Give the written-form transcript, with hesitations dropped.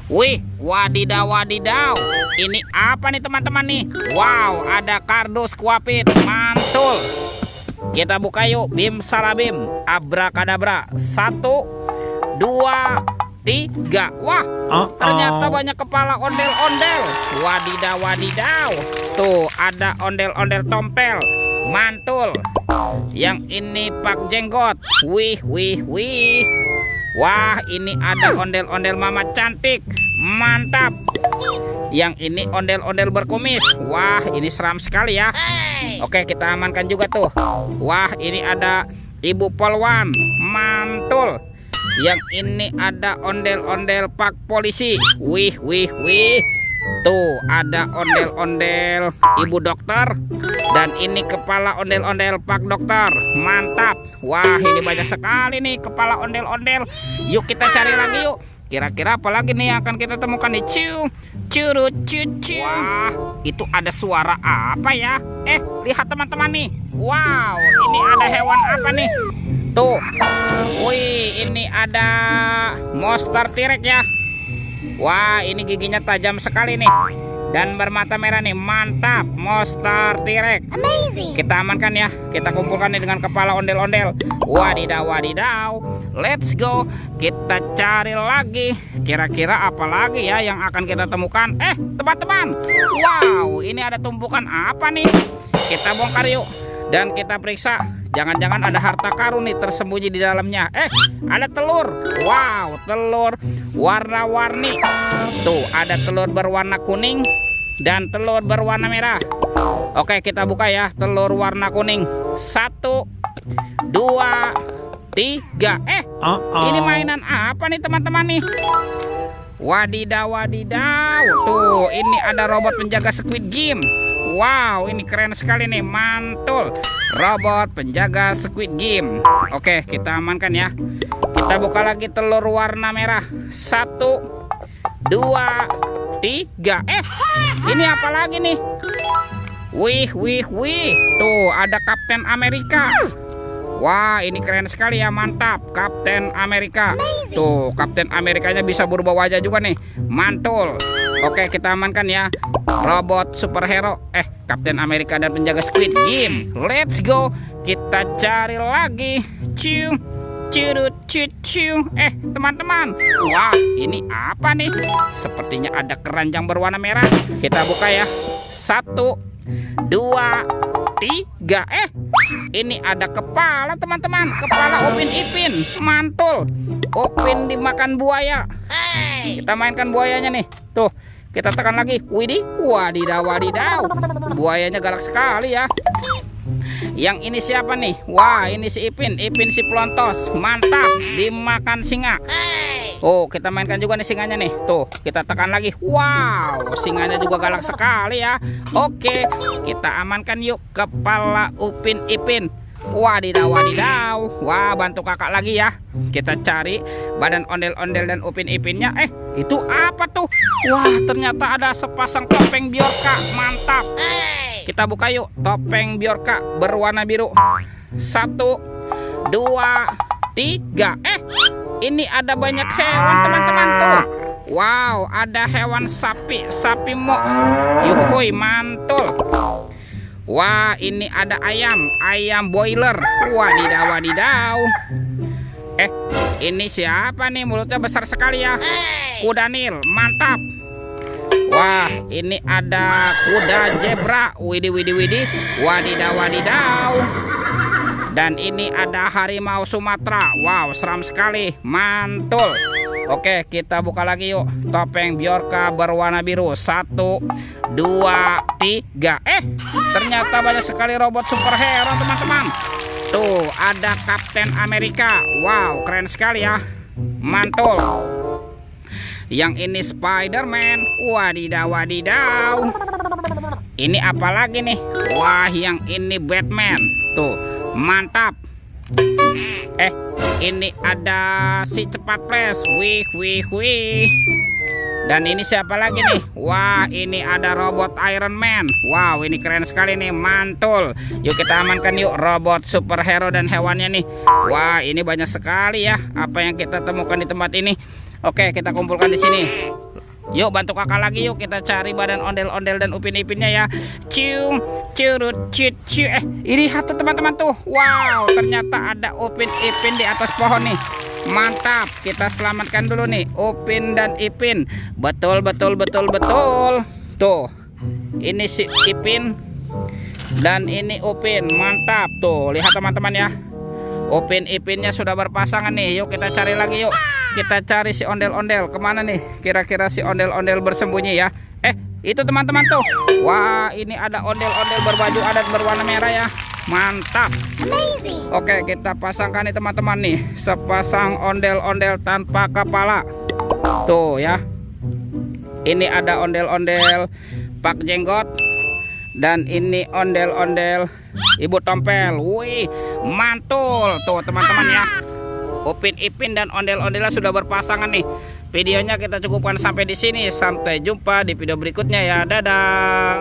Wih, wadidaw wadidaw. Ini apa nih teman-teman nih? Wow, ada kardus kuapit. Mantul. Kita buka yuk. Bim salabim. Abrakadabra. 1, 2, 3. Wah, ternyata banyak kepala ondel-ondel. Wadidaw wadidaw. Tuh, ada ondel-ondel tompel. Mantul. Yang ini Pak Jenggot. Wih, wih, wih. Wah, ini ada ondel-ondel Mama Cantik. Mantap. Yang ini ondel-ondel berkumis. Wah, ini seram sekali ya. Oke, kita amankan juga tuh. Wah, ini ada Ibu Polwan. Mantul. Yang ini ada ondel-ondel Pak Polisi. Wih, wih, wih. Tuh, ada ondel-ondel Ibu Dokter. Dan ini kepala ondel-ondel Pak Dokter. Mantap. Wah, ini banyak sekali nih kepala ondel-ondel. Yuk kita cari lagi yuk. Kira-kira apa lagi nih yang akan kita temukan nih? Curut cucu. Wah, itu ada suara apa ya? Lihat teman-teman nih. Wow, ini ada hewan apa nih? Tuh. Wih, ini ada monster T-Rex ya. Wah, ini giginya tajam sekali nih. Dan bermata merah nih. Mantap, monster T-Rex. Amazing. Kita amankan ya. Kita kumpulkan nih dengan kepala ondel-ondel. Wadidaw wadidaw. Let's go. Kita cari lagi. Kira-kira apa lagi ya yang akan kita temukan? Teman-teman. Wow, ini ada tumpukan apa nih? Kita bongkar yuk. Dan kita periksa. Jangan-jangan ada harta karun nih tersembunyi di dalamnya. Ada telur. Wow, telur warna-warni. Tuh, ada telur berwarna kuning dan telur berwarna merah. Oke, kita buka ya. Telur warna kuning. 1, 2, 3. Ini mainan apa nih teman-teman nih? Wadidaw wadidaw. Tuh, ini ada robot penjaga Squid Game. Wow, ini keren sekali nih. Mantul. Robot penjaga Squid Game. Oke, kita amankan ya. Kita buka lagi telur warna merah. 1, 2, 3. Ini apa lagi nih? Wih, wih, wih. Tuh, ada Kapten Amerika. Wah, ini keren sekali ya. Mantap, Kapten Amerika. Tuh, Kapten Amerikanya bisa berubah wajah juga nih. Mantul. Oke, kita amankan ya. Robot superhero Kapten Amerika dan penjaga Squid Game. Let's go. Kita cari lagi. Curut cucu. Teman-teman. Wah, ini apa nih? Sepertinya ada keranjang berwarna merah. Kita buka ya. 1, 2, 3. Ini ada kepala teman-teman. Kepala Upin Ipin. Mantul. Upin dimakan buaya. Kita mainkan buayanya nih. Tuh, kita tekan lagi. Widih, wadidaw wadidaw. Buayanya galak sekali ya. Yang ini siapa nih? Wah, ini si Ipin. Ipin si pelontos. Mantap, dimakan singa. Oh, kita mainkan juga nih singanya nih. Tuh, kita tekan lagi. Wow, singanya juga galak sekali ya. Oke, kita amankan yuk kepala Upin Ipin. Wadidaw wadidaw. Wah, bantu kakak lagi ya. Kita cari badan ondel-ondel dan Upin Ipinnya. Itu apa tuh? Wah, ternyata ada sepasang topeng Bjorka. Mantap. Kita buka yuk. Topeng Bjorka berwarna biru. 1, 2, 3. Ini ada banyak hewan teman-teman tuh. Wow, ada hewan sapi. Sapi mo. Yuhui, mantul. Wah, ini ada ayam. Ayam boiler. Wadidaw wadidaw. Ini siapa nih? Mulutnya besar sekali ya. Kuda Nil. Mantap. Wah, ini ada kuda zebra. Widih, widih, widih. Wadidaw wadidaw. Dan ini ada harimau Sumatera. Wow, seram sekali. Mantul. Oke, kita buka lagi yuk. Topeng Bjorka berwarna biru. 1, 2, 3. Ternyata banyak sekali robot superhero teman-teman. Tuh, ada Kapten Amerika. Wow, keren sekali ya. Mantul. Yang ini Spider-Man. Wadidaw wadidaw. Ini apa lagi nih? Wah, yang ini Batman. Tuh, mantap. Ini ada si cepat flash. Wih, wih, wih. Dan ini siapa lagi nih? Wah, ini ada robot Iron Man. Wow, ini keren sekali nih, mantul. Yuk kita amankan yuk robot superhero dan hewannya nih. Wah, ini banyak sekali ya apa yang kita temukan di tempat ini. Oke, kita kumpulkan di sini. Yuk bantu kakak lagi yuk, kita cari badan ondel-ondel dan upin-ipinnya ya. Cium, curut, cucu. Ini satu teman-teman tuh. Wow, ternyata ada upin-ipin di atas pohon nih. Mantap, kita selamatkan dulu nih Upin dan Ipin. Betul. Tuh, ini si Ipin dan ini Upin. Mantap tuh, lihat teman-teman ya. Upin-ipinnya sudah berpasangan nih. Yuk kita cari lagi yuk. Kita cari si ondel-ondel. Kemana nih kira-kira si ondel-ondel bersembunyi ya? Itu teman-teman tuh. Wah, ini ada ondel-ondel berbaju adat berwarna merah ya. Mantap. Amazing. Oke, kita pasangkan nih teman-teman nih. Sepasang ondel-ondel tanpa kepala. Tuh ya. Ini ada ondel-ondel Pak Jenggot. Dan ini ondel-ondel Ibu Tompel. Wih, mantul. Tuh teman-teman ya. Upin Ipin dan ondel-ondelnya sudah berpasangan nih. Videonya kita cukupkan sampai di sini. Sampai jumpa di video berikutnya ya. Dadah.